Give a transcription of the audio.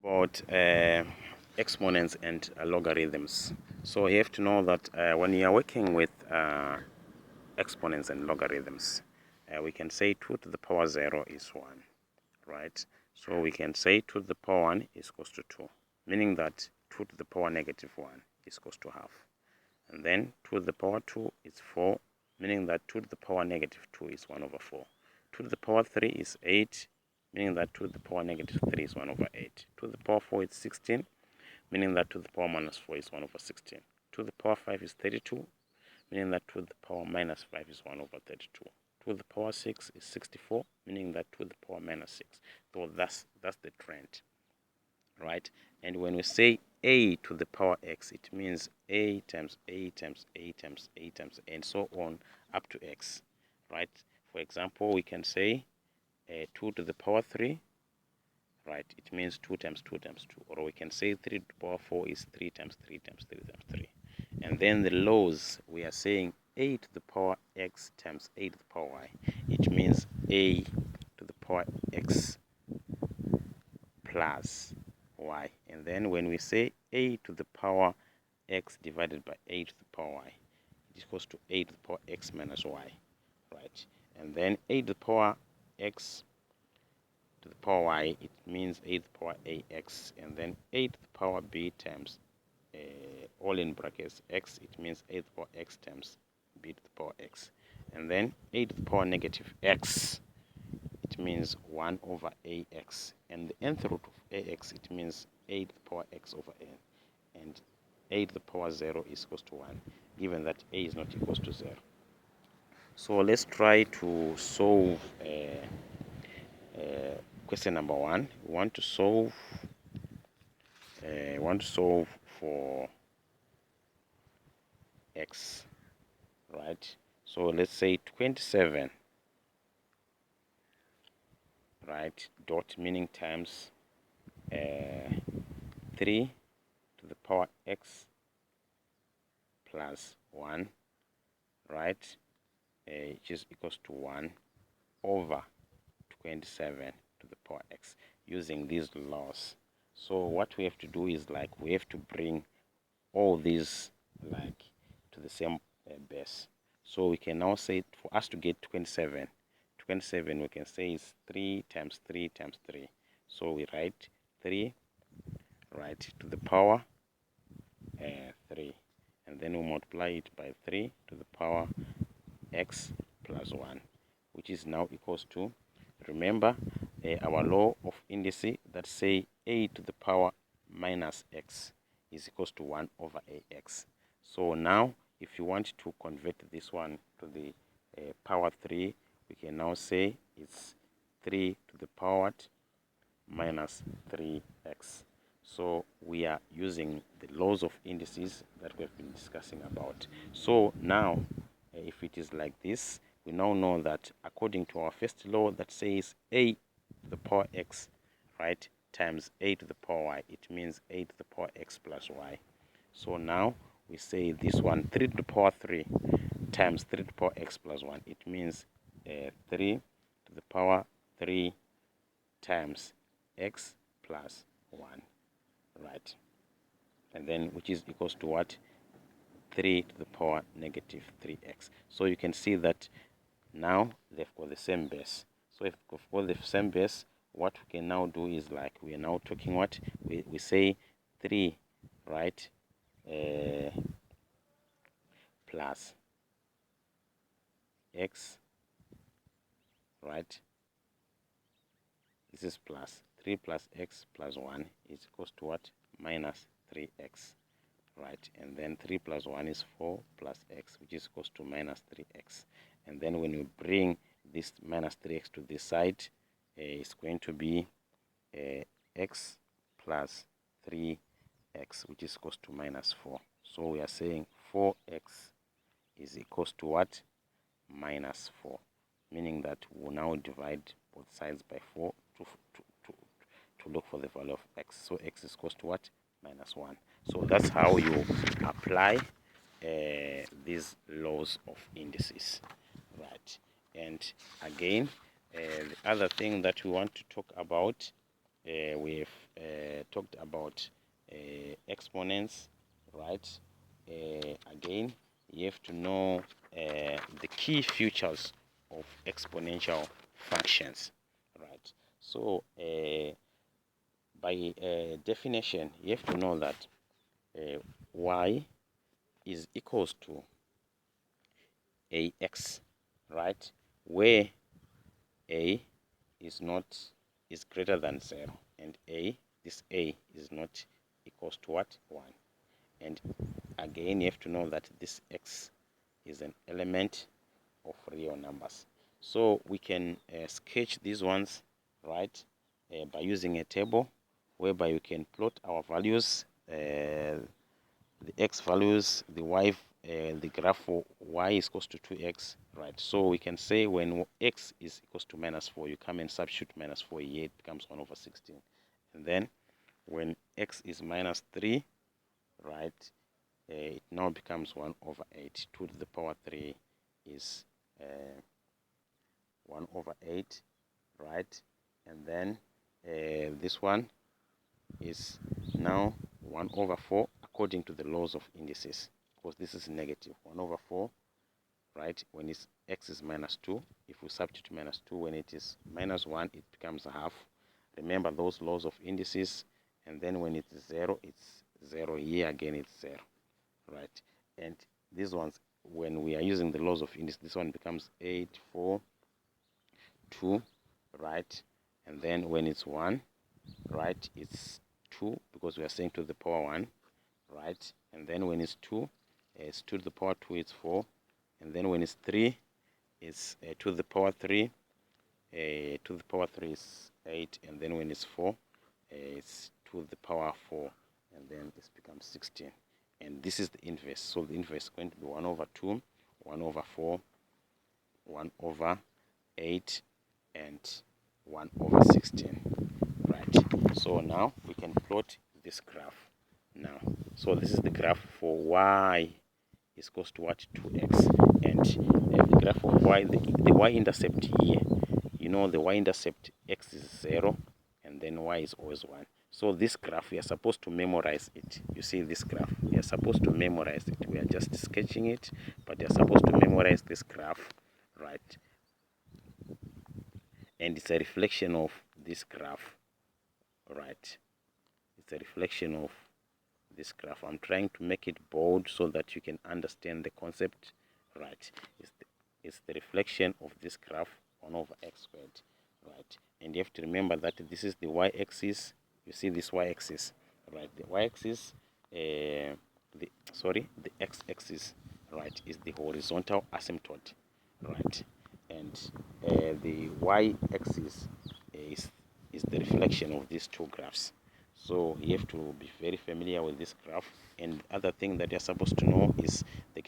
About exponents and logarithms. So you have to know that when you are working with exponents and logarithms, we can say 2 to the power 0 is 1, right? So we can say 2 to the power 1 is equals to 2, meaning that 2 to the power negative 1 is equals to half. And then 2 to the power 2 is 4, meaning that 2 to the power negative 2 is 1 over 4. 2 to the power 3 is 8, meaning that 2 to the power negative 3 is 1 over 8. 2 to the power 4 is 16, meaning that 2 to the power minus 4 is 1 over 16. 2 to the power 5 is 32, meaning that 2 to the power minus 5 is 1 over 32. 2 to the power 6 is 64, meaning that 2 to the power minus 6. So that's the trend, right? And when we say a to the power x, it means a times a times a times a times a, and so on up to x, right? For example, we can say 2 to the power 3, right? It means 2 times 2 times 2. Or we can say 3 to the power 4 is 3 times 3 times 3 times 3. And then the laws, we are saying a to the power x times a to the power y. It means a to the power x plus y. And then when we say a to the power x divided by a to the power y, it is equals to a to the power x minus y, right? And then a to the power x to the power y, it means a to the power ax, and then a to the power b times all in brackets x, it means a to the power x times b to the power x. And then a to the power negative x, it means 1 over ax, and the nth root of ax, it means a to the power x over n, and a to the power 0 is equals to 1, given that a is not equals to 0. So let's try to solve question number 1. We want to solve for x, right? So let's say 27, right? Dot meaning times 3 to the power x plus 1, right? Which is equals to 1 over 27 to the power x, using these laws. So what we have to do is, like, we have to bring all these like to the same base. So we can now say, for us to get 27 we can say is 3 times 3 times 3. So we write 3, right, to the power 3, and then we multiply it by 3 to the power x plus 1, which is now equals to, remember our law of indices that say a to the power minus x is equals to 1 over ax. So now if you want to convert this one to the power 3, we can now say it's 3 to the power minus 3x. So we are using the laws of indices that we have been discussing about. So now if it is like this, we now know that according to our first law that says a to the power x, right, times a to the power y, it means a to the power x plus y. So now we say this one, 3 to the power 3 times 3 to the power x plus 1, it means 3 to the power 3 times x plus 1, right? And then which is equals to what? 3 to the power negative 3x. So you can see that now they've got the same base. So if we've got the same base, what we can now do is, like, we are now talking what? We say 3, right, plus x, right? This is plus 3 plus x plus 1 is equals to what? Minus 3x, right? And then 3 plus 1 is 4 plus x, which is equals to minus 3x. And then when you bring this minus 3x to this side, it's going to be x plus 3x, which is equals to minus 4. So we are saying 4x is equals to what? Minus 4, meaning that we'll now divide both sides by 4 to look for the value of x. So x is equals to what? Minus 1. So that's how you apply these laws of indices, right? And again, the other thing that we want to talk about, we've talked about exponents, right? Again, you have to know the key features of exponential functions, right? So by definition, you have to know that y is equals to ax, right? Where a is greater than 0, and this a is not equals to what? 1. And again, you have to know that this x is an element of real numbers. So we can sketch these ones, right, by using a table whereby you can plot our values, the x values, the graph for y is equals to 2x, right? So we can say when x is equals to -4, you come and substitute -4 here, it becomes 1/16. And then when x is -3, right, it now becomes 1/8. 2 to the power 3 is 1/8, right? And then this one is now 1/4 according to the laws of indices, because this is negative. 1/4, right? When it's x is -2, if we substitute -2, when it is -1, it becomes a half. Remember those laws of indices. And then when it's 0, it's 0. Here again it's 0, right? And these ones, when we are using the laws of indices, this one becomes 8, 4, 2, right? And then when it's 1, right, it's 2, because we are saying to the power 1, right? And then when it's 2, it's 2 to the power 2, it's 4. And then when it's 3, it's 2 to the power 3, 2 to the power 3 is 8. And then when it's 4, it's 2 to the power 4, and then this becomes 16. And this is the inverse. So the inverse is going to be 1/2, 1/4, 1/8, and 1/16, right? So now we can plot this graph now. So this is the graph for y is equals to what? 2x. And the graph of y, the y-intercept here, you know, the y-intercept, x is 0, and then y is always 1. So this graph, we are supposed to memorize it. You see this graph, we are supposed to memorize it. We are just sketching it, but you are supposed to memorize this graph, right? And it's a reflection of this graph, right? It's a reflection of this graph. I'm trying to make it bold so that you can understand the concept, right? It's the reflection of this graph 1/x², right? And you have to remember that this is the y-axis. You see this y-axis, right? The y-axis, the x-axis, right, is the horizontal asymptote, right? And the y-axis is the reflection of these two graphs. So you have to be very familiar with this graph. And other thing that you're supposed to know is they can